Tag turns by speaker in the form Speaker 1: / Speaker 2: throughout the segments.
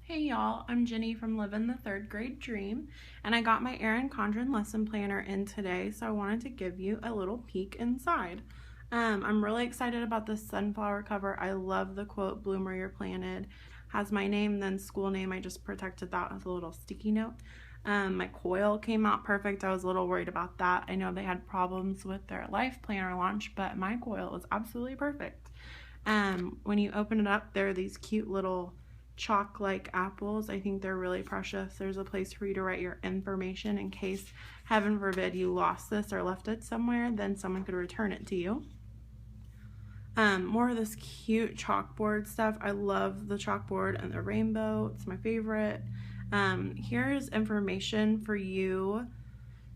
Speaker 1: Hey y'all, I'm Jenny from Living the Third Grade Dream, and I got my Erin Condren lesson planner in today, so I wanted to give you a little peek inside. I'm really excited about this sunflower cover. I love the quote, "Bloom where you're planted." Has my name, then school name. I just protected that with a little sticky note. My coil came out perfect. I was a little worried about that. I know they had problems with their life planner launch, but my coil was absolutely perfect. When you open it up, there are these cute little chalk-like apples. I think they're really precious. There's a place for you to write your information in case, heaven forbid, you lost this or left it somewhere, then someone could return it to you. More of this cute chalkboard stuff. I love the chalkboard and the rainbow. It's my favorite. Here's information for you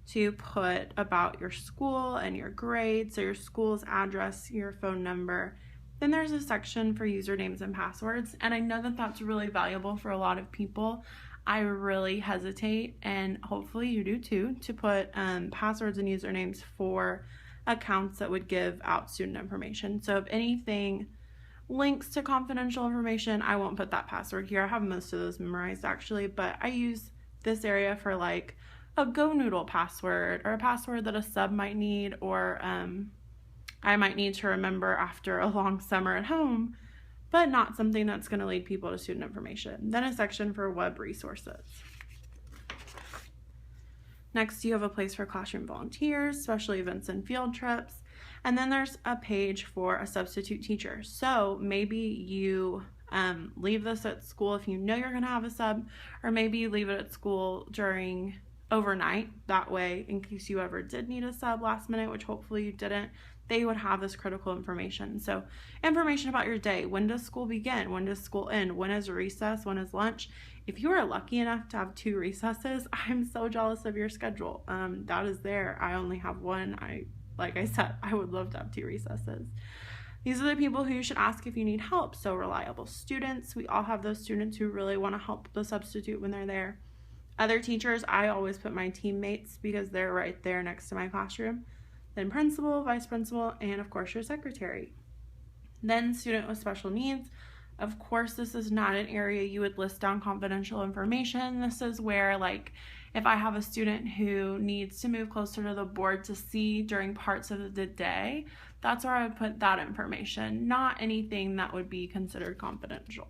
Speaker 1: to put about your school and your grades, so your school's address, your phone number. Then there's a section for usernames and passwords, and I know that that's really valuable for a lot of people. I really hesitate, and hopefully you do too, to put passwords and usernames for accounts that would give out student information. So if anything links to confidential information, I won't put that password here. I have most of those memorized actually, but I use this area for like a Go Noodle password or a password that a sub might need, or I might need to remember after a long summer at home, but not something that's going to lead people to student information. Then a section for web resources. Next, you have a place for classroom volunteers, special events and field trips. And then there's a page for a substitute teacher. So maybe you leave this at school if you know you're going to have a sub, or maybe you leave it at school during overnight. That way, in case you ever did need a sub last minute, which hopefully you didn't, they would have this critical information. So information about your day. When does school begin? When does school end? When is recess? When is lunch? If you are lucky enough to have 2 recesses, I'm so jealous of your schedule. That is there. I only have 1. Like I said, I would love to have 2 recesses. These are the people who you should ask if you need help. So reliable students. We all have those students who really want to help the substitute when they're there. Other teachers, I always put my teammates because they're right there next to my classroom. Then principal, vice principal, and of course your secretary. Then student with special needs. Of course, this is not an area you would list down confidential information. This is where, like, if I have a student who needs to move closer to the board to see during parts of the day, that's where I would put that information, not anything that would be considered confidential.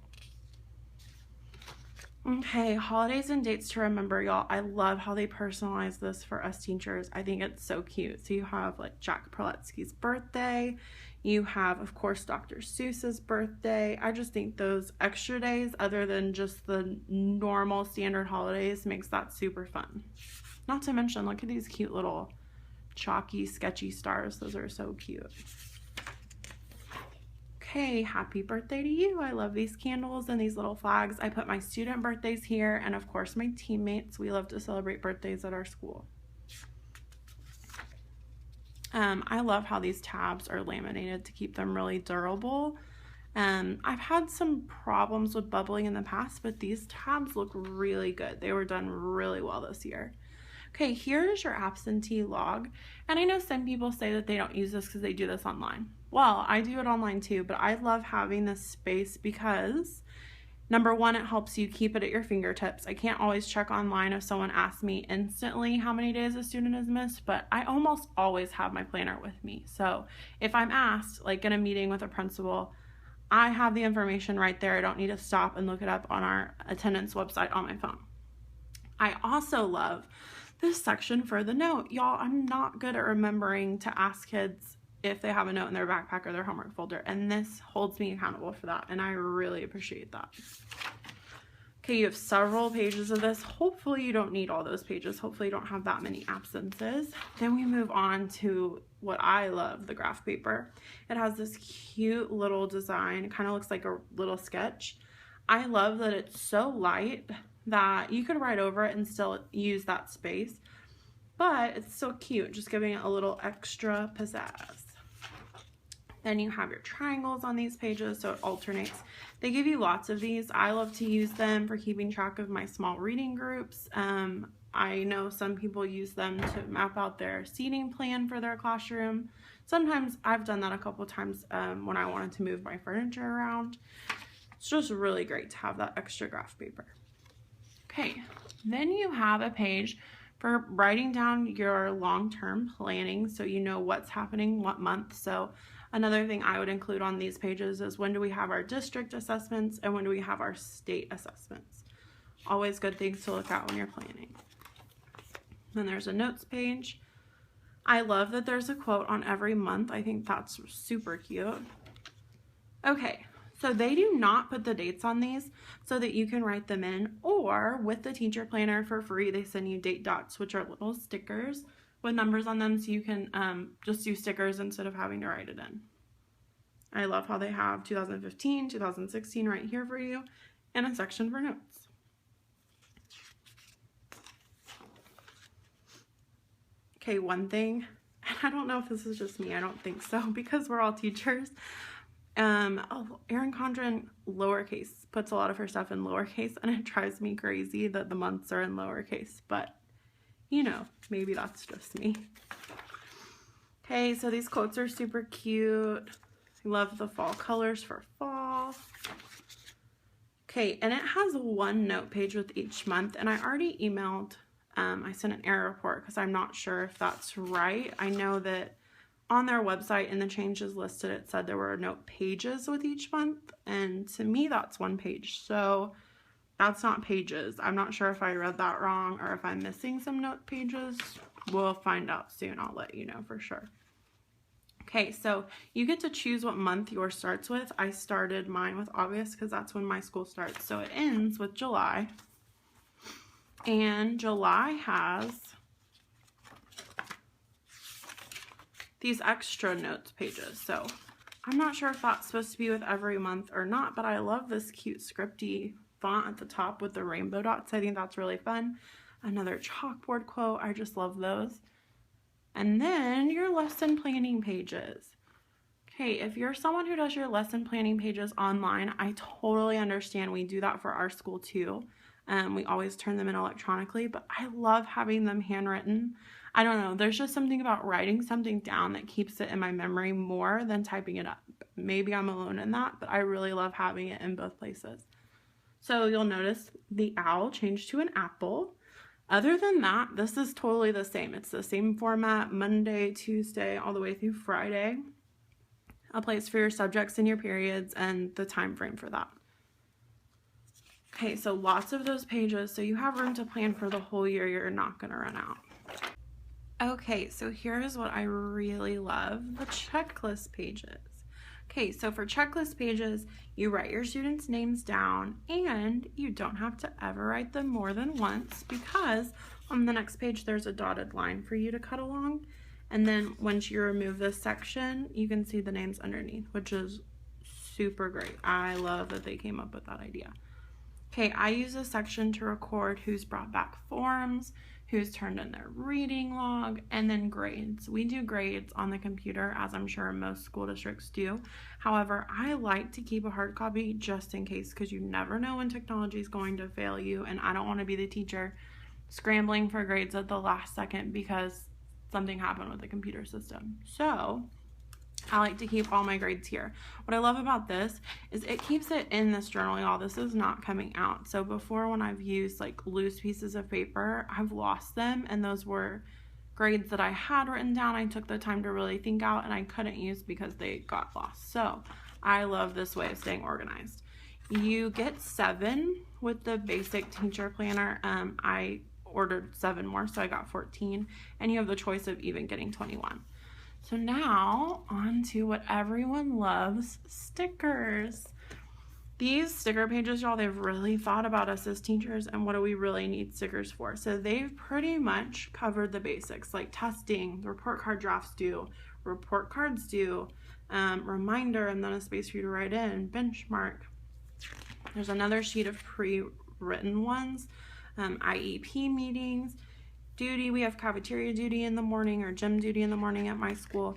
Speaker 1: Okay, holidays and dates to remember, y'all. I love how they personalize this for us teachers. I think it's so cute. So you have like Jack Perletsky's birthday. You have, of course, Dr. Seuss's birthday. I just think those extra days, other than just the normal standard holidays, makes that super fun. Not to mention, look at these cute little chalky, sketchy stars. Those are so cute. Okay, happy birthday to you. I love these candles and these little flags. I put my student birthdays here, and of course my teammates. We love to celebrate birthdays at our school. I love how these tabs are laminated to keep them really durable. I've had some problems with bubbling in the past, but these tabs look really good. They were done really well this year. Okay, here's your absentee log. And I know some people say that they don't use this because they do this online. Well, I do it online too, but I love having this space because, number one, it helps you keep it at your fingertips. I can't always check online if someone asks me instantly how many days a student has missed, but I almost always have my planner with me. So if I'm asked, like in a meeting with a principal, I have the information right there. I don't need to stop and look it up on our attendance website on my phone. I also love this section for the note. Y'all, I'm not good at remembering to ask kids if they have a note in their backpack or their homework folder, and this holds me accountable for that, and I really appreciate that. Okay, you have several pages of this. Hopefully you don't need all those pages. Hopefully you don't have that many absences. Then we move on to what I love, the graph paper. It has this cute little design. It kind of looks like a little sketch. I love that it's so light that you could write over it and still use that space, but it's so cute, just giving it a little extra pizzazz. Then you have your triangles on these pages, so it alternates. They give you lots of these. I love to use them for keeping track of my small reading groups. I know some people use them to map out their seating plan for their classroom. Sometimes I've done that a couple times when I wanted to move my furniture around. It's just really great to have that extra graph paper. Okay, then you have a page for writing down your long-term planning so you know what's happening what month. So another thing I would include on these pages is when do we have our district assessments and when do we have our state assessments. Always good things to look at when you're planning. Then there's a notes page. I love that there's a quote on every month. I think that's super cute. Okay, so they do not put the dates on these so that you can write them in, or with the teacher planner for free, they send you date dots, which are little stickers with numbers on them, so you can just do stickers instead of having to write it in. I love how they have 2015, 2016 right here for you, and a section for notes. Okay, one thing, and I don't know if this is just me, I don't think so, because we're all teachers. Erin Condren, lowercase, puts a lot of her stuff in lowercase, and it drives me crazy that the months are in lowercase, but you know, maybe that's just me. Okay, so these quotes are super cute. I love the fall colors for fall. Okay, and it has one note page with each month, and I already emailed, I sent an error report because I'm not sure if that's right. I know that on their website in the changes listed, it said there were note pages with each month, and to me that's one page, so that's not pages. I'm not sure if I read that wrong or if I'm missing some note pages. We'll find out soon. I'll let you know for sure. Okay, so you get to choose what month yours starts with. I started mine with August because that's when my school starts, so it ends with July, and July has these extra notes pages. So I'm not sure if that's supposed to be with every month or not, but I love this cute scripty font at the top with the rainbow dots. I think that's really fun. Another chalkboard quote. I just love those. And then your lesson planning pages. Okay, if you're someone who does your lesson planning pages online, I totally understand. We do that for our school too. We always turn them in electronically, but I love having them handwritten. I don't know, there's just something about writing something down that keeps it in my memory more than typing it up. Maybe I'm alone in that, but I really love having it in both places. So you'll notice the owl changed to an apple. Other than that, this is totally the same. It's the same format, Monday, Tuesday, all the way through Friday. A place for your subjects and your periods and the time frame for that. Okay, so lots of those pages, so you have room to plan for the whole year. You're not going to run out. Okay, so here's what I really love, the checklist pages. Okay, so for checklist pages, you write your students' names down, and you don't have to ever write them more than once, because on the next page there's a dotted line for you to cut along, and then once you remove this section, you can see the names underneath, which is super great. I love that they came up with that idea. Okay, I use this section to record who's brought back forms, who's turned in their reading log, and then grades. We do grades on the computer, as I'm sure most school districts do. However, I like to keep a hard copy just in case, because you never know when technology is going to fail you, and I don't want to be the teacher scrambling for grades at the last second because something happened with the computer system. So I like to keep all my grades here. What I love about this is it keeps it in this journal, y'all. This is not coming out. So before, when I've used like loose pieces of paper, I've lost them, and those were grades that I had written down. I took the time to really think out, and I couldn't use because they got lost. So I love this way of staying organized. You get 7 with the basic teacher planner. I ordered 7 more, so I got 14, and you have the choice of even getting 21. So now on to what everyone loves, stickers. These sticker pages, y'all, they've really thought about us as teachers and what do we really need stickers for. So they've pretty much covered the basics, like testing, the report card drafts due, report cards due, reminder, and then a space for you to write in, benchmark. There's another sheet of pre-written ones, IEP meetings, duty. We have cafeteria duty in the morning or gym duty in the morning at my school.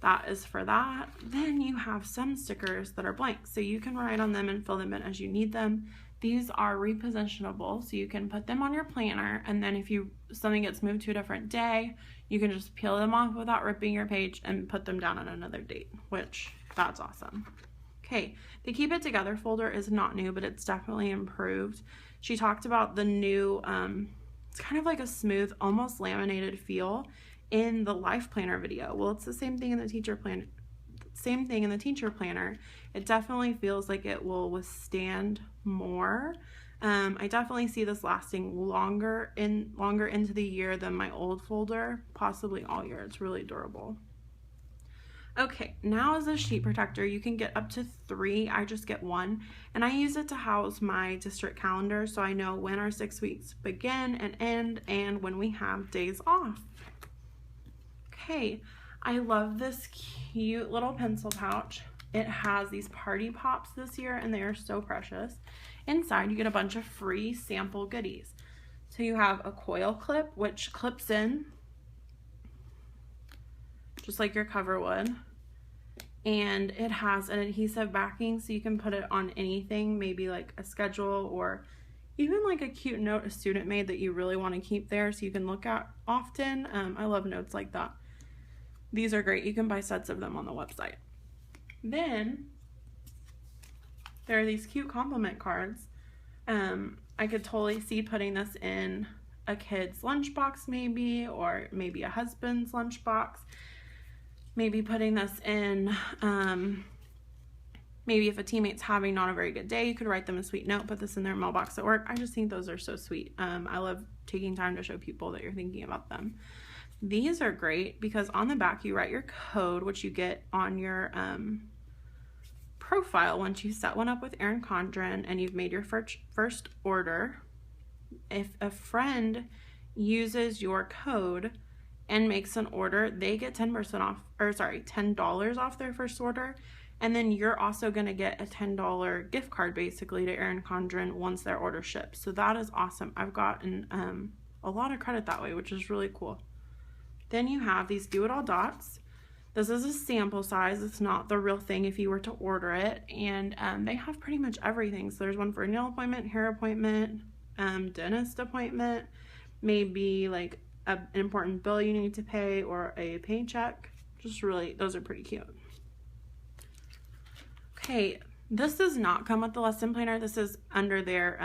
Speaker 1: That is for that. Then you have some stickers that are blank, so you can write on them and fill them in as you need them. These are repositionable, so you can put them on your planner, and then if something gets moved to a different day, you can just peel them off without ripping your page and put them down on another date, which that's awesome. Okay, the Keep It Together folder is not new, but it's definitely improved. She talked about the new, it's kind of like a smooth, almost laminated feel in the life planner video. Well, it's the same thing in the teacher planner. Same thing in the teacher planner. It definitely feels like it will withstand more. I definitely see this lasting longer into the year than my old folder, possibly all year. It's really durable. Okay, now as a sheet protector, you can get up to 3. I just get 1, and I use it to house my district calendar so I know when our 6 weeks begin and end and when we have days off. Okay, I love this cute little pencil pouch. It has these party pops this year, and they are so precious. Inside, you get a bunch of free sample goodies. So you have a coil clip, which clips in just like your cover would, and it has an adhesive backing so you can put it on anything, maybe like a schedule or even like a cute note a student made that you really want to keep there so you can look at often. I love notes like that. These are great. You can buy sets of them on the website. Then there are these cute compliment cards. I could totally see putting this in a kid's lunchbox maybe, or maybe a husband's lunchbox. Maybe putting this in, maybe if a teammate's having not a very good day, you could write them a sweet note, put this in their mailbox at work. I just think those are so sweet. I love taking time to show people that you're thinking about them. These are great because on the back you write your code, which you get on your profile once you set one up with Erin Condren and you've made your first order. If a friend uses your code and makes an order, they get 10% off, or sorry, $10 off their first order. And then you're also going to get a $10 gift card basically to Erin Condren once their order ships. So that is awesome. I've gotten a lot of credit that way, which is really cool. Then you have these Do It All dots. This is a sample size. It's not the real thing if you were to order it. And they have pretty much everything. So there's one for a nail appointment, hair appointment, dentist appointment, maybe like an important bill you need to pay or a paycheck. Just really, those are pretty cute. Okay, this does not come with the lesson planner. This is under their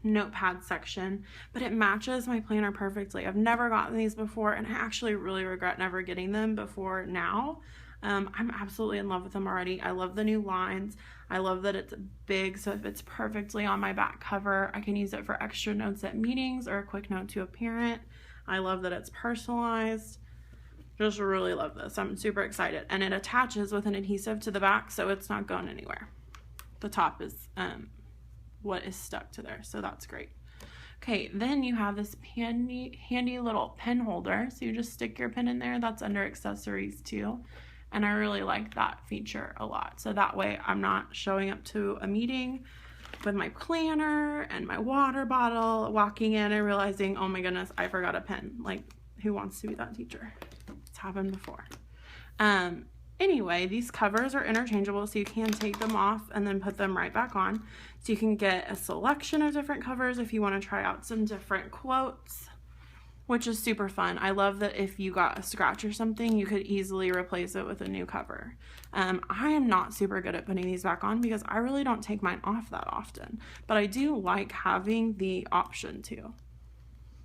Speaker 1: notepad section, but it matches my planner perfectly. I've never gotten these before, and I actually really regret never getting them before now. I'm absolutely in love with them already. I love the new lines. I love that it's big, so it fits perfectly on my back cover. I can use it for extra notes at meetings or a quick note to a parent. I love that it's personalized. Just really love this. I'm super excited. And it attaches with an adhesive to the back, so it's not going anywhere. The top is what is stuck to there, so that's great. Okay, then you have this handy little pen holder, so you just stick your pen in there. That's under accessories too, and I really like that feature a lot. So that way I'm not showing up to a meeting with my planner and my water bottle, walking in and realizing, oh my goodness, I forgot a pen. Like, who wants to be that teacher? It's happened before. Anyway, these covers are interchangeable, so you can take them off and then put them right back on. So you can get a selection of different covers if you want to try out some different quotes, which is super fun. I love that if you got a scratch or something, you could easily replace it with a new cover. I am not super good at putting these back on because I really don't take mine off that often, but I do like having the option to.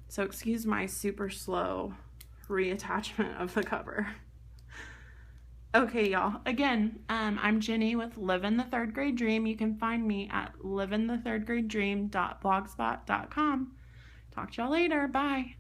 Speaker 1: So excuse my super slow reattachment of the cover. Okay, y'all. Again, I'm Jenny with Livin' the Third Grade Dream. You can find me at livinthethirdgradedream.blogspot.com. Talk to y'all later. Bye.